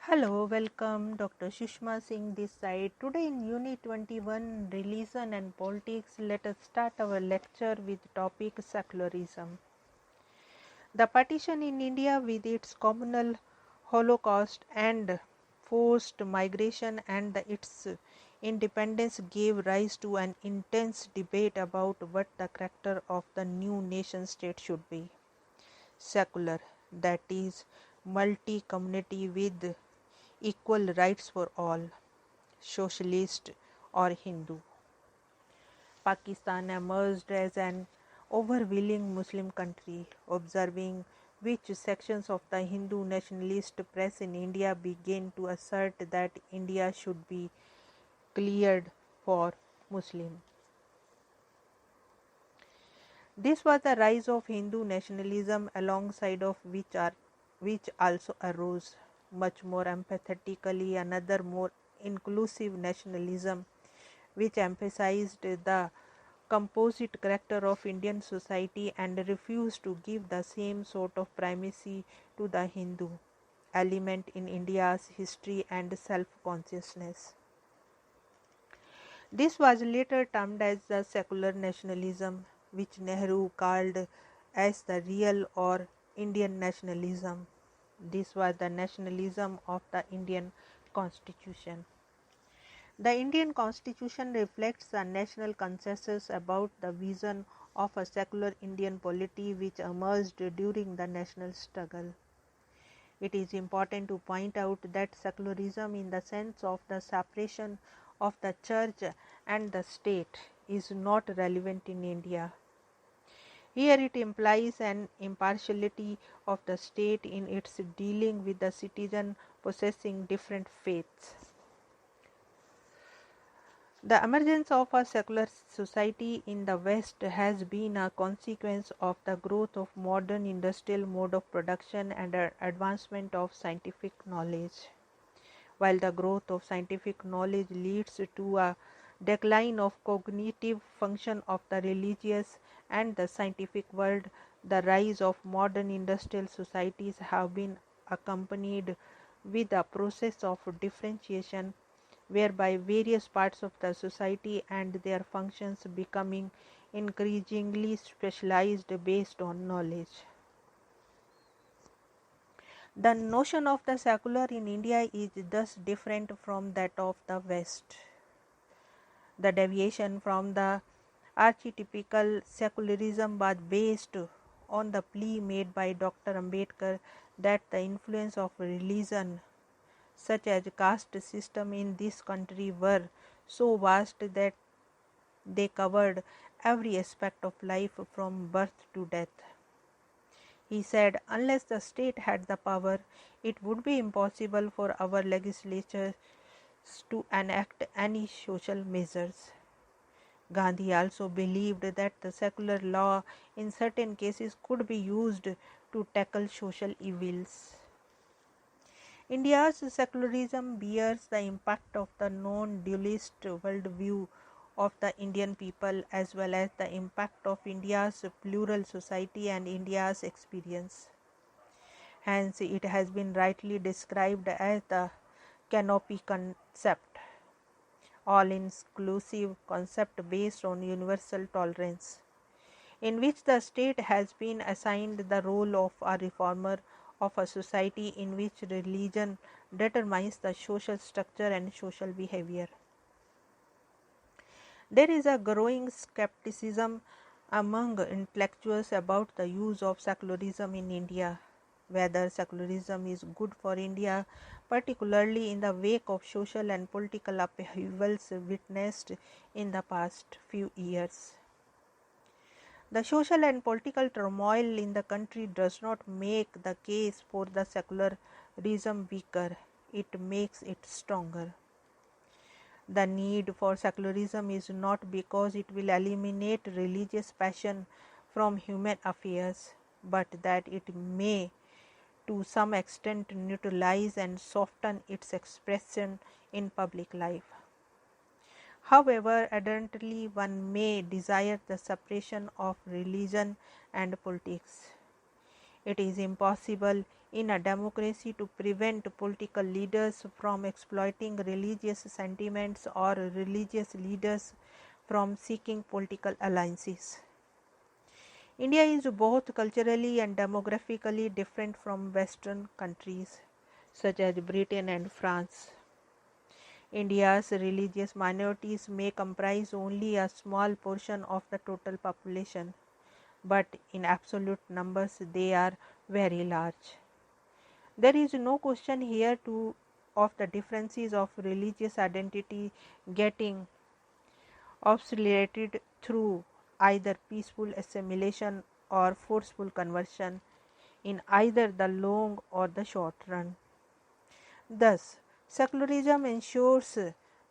Hello, welcome. Dr. Sushma Singh this side. Today in Unit 21, Religion and Politics, let us start our lecture with topic Secularism. The partition in India with its communal holocaust and forced migration and its independence gave rise to an intense debate about what the character of the new nation state should be. Secular, that is, multi-community with equal rights for all, socialist or Hindu. Pakistan emerged as an overwhelming Muslim country, observing which sections of the Hindu nationalist press in India began to assert that India should be cleared for Muslim. This was the rise of Hindu nationalism, alongside of which also arose, much more empathetically, another more inclusive nationalism, which emphasized the composite character of Indian society and refused to give the same sort of primacy to the Hindu element in India's history and self-consciousness. This was later termed as the secular nationalism, which Nehru called as the real or Indian nationalism. This was the nationalism of the Indian Constitution. The Indian Constitution reflects a national consensus about the vision of a secular Indian polity which emerged during the national struggle. It is important to point out that secularism, in the sense of the separation of the church and the state, is not relevant in India. Here it implies an impartiality of the state in its dealing with the citizen possessing different faiths. The emergence of a secular society in the West has been a consequence of the growth of modern industrial mode of production and advancement of scientific knowledge. While the growth of scientific knowledge leads to a decline of cognitive function of the religious and the scientific world, the rise of modern industrial societies have been accompanied with a process of differentiation, whereby various parts of the society and their functions becoming increasingly specialized based on knowledge. The notion of the secular in India is thus different from that of the West. The deviation from the archetypical secularism was based on the plea made by Dr. Ambedkar that the influence of religion, such as caste system in this country, were so vast that they covered every aspect of life from birth to death. He said, unless the state had the power, it would be impossible for our legislatures to enact any social measures. Gandhi also believed that the secular law in certain cases could be used to tackle social evils. India's secularism bears the impact of the non-dualist worldview of the Indian people, as well as the impact of India's plural society and India's experience. Hence, it has been rightly described as the canopy concept, all-inclusive concept based on universal tolerance, in which the state has been assigned the role of a reformer of a society in which religion determines the social structure and social behavior. There is a growing skepticism among intellectuals about the use of secularism in India, whether secularism is good for India, particularly in the wake of social and political upheavals witnessed in the past few years. The social and political turmoil in the country does not make the case for the secularism weaker, it makes it stronger. The need for secularism is not because it will eliminate religious passion from human affairs, but that it may to some extent neutralize and soften its expression in public life. However, ardently one may desire the separation of religion and politics. It is impossible in a democracy to prevent political leaders from exploiting religious sentiments or religious leaders from seeking political alliances. India is both culturally and demographically different from Western countries such as Britain and France. India's religious minorities may comprise only a small portion of the total population, but in absolute numbers they are very large. There is no question here of the differences of religious identity getting obsolete through either peaceful assimilation or forceful conversion in either the long or the short run. Thus, secularism ensures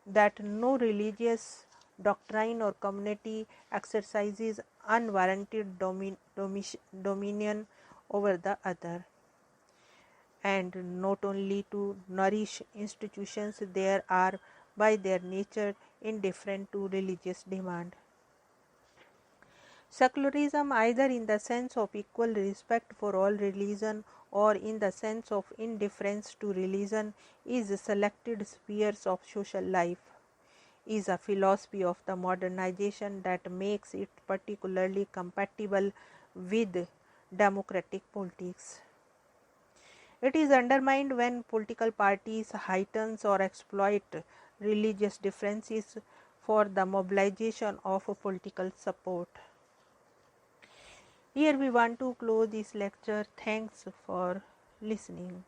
that no religious doctrine or community exercises unwarranted dominion over the other, and not only to nourish institutions that are by their nature indifferent to religious demand. Secularism, either in the sense of equal respect for all religion or in the sense of indifference to religion, is selected spheres of social life, is a philosophy of the modernization that makes it particularly compatible with democratic politics. It is undermined when political parties heighten or exploit religious differences for the mobilization of political support. Here we want to close this lecture. Thanks for listening.